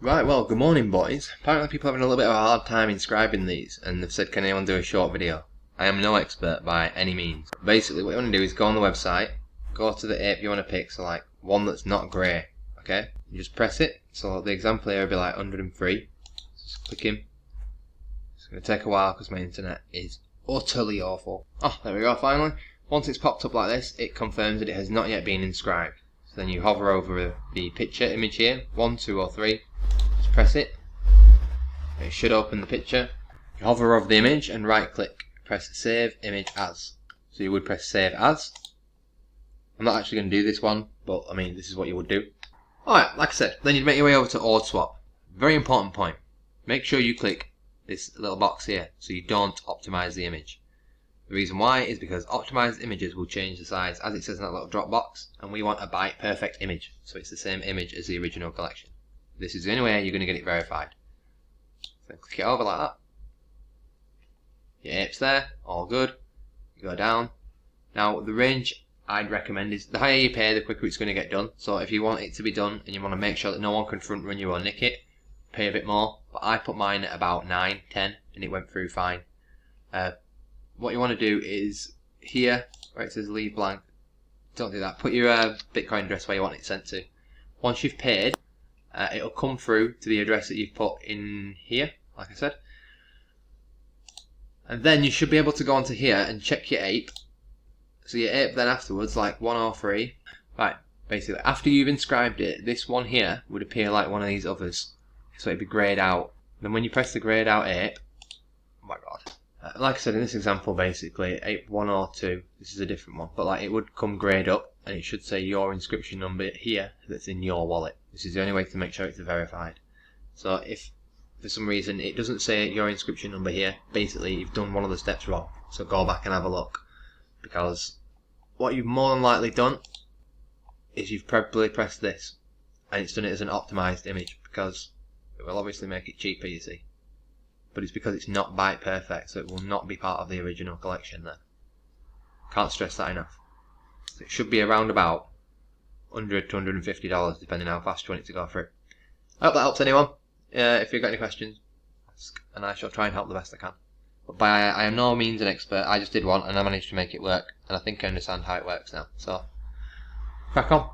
Right, well, good morning, boys. Apparently people are having a little bit of a hard time inscribing these, and they've said, can anyone do a short video? I am no expert by any means. Basically, what you want to do is go on the website, go to the ape you want to pick, so like one that's not grey, okay? You just press it, so the example here will be like 103. Just click him. It's going to take a while because my internet is utterly awful. Oh, there we go, finally. Once it's popped up like this, it confirms that it has not yet been inscribed. So then you hover over the picture image here, 1, 2 or 3. Just press it. It should open the picture. You hover over the image and right click. Press save image as. So you would press save as. I'm not actually going to do this one, but I mean this is what you would do. Alright, like I said, then you'd make your way over to Ord Swap. Very important point. Make sure you click this little box here so you don't optimize the image. The reason why is because optimized images will change the size as it says in that little drop box, and we want a byte perfect image, so it's the same image as the original collection. This is the only way you're going to get it verified. So click it over like that. Your ape's there, all good. You go down. Now the range I'd recommend is the higher you pay, the quicker it's going to get done. So if you want it to be done and you want to make sure that no one can front run you or nick it, pay a bit more. But I put mine at about 9, 10 and it went through fine. What you want to do is here where it says leave blank, don't do that. Put your Bitcoin address where you want it sent to. Once you've paid, it'll come through to the address that you've put in here, like I said. And then you should be able to go onto here and check your ape. So your ape then afterwards, like 103, right, basically after you've inscribed it, this one here would appear like one of these others. So it'd be greyed out. Then when you press the greyed out ape, oh my god. Like I said in this example, basically, ape 102, this is a different one, but like it would come greyed up and it should say your inscription number here that's in your wallet. This is the only way to make sure it's verified. So if for some reason it doesn't say your inscription number here, basically you've done one of the steps wrong. So go back and have a look. Because what you've more than likely done is you've probably pressed this and it's done it as an optimized image, because it will obviously make it cheaper, you see. But it's because it's not byte perfect, so it will not be part of the original collection then. Can't stress that enough. So it should be around about $100 to $150 depending how fast you want it to go through. I hope that helps anyone. If you've got any questions, ask, and I shall try and help the best I can. But I am no means an expert, I just did one and I managed to make it work, and I think I understand how it works now. So, crack on.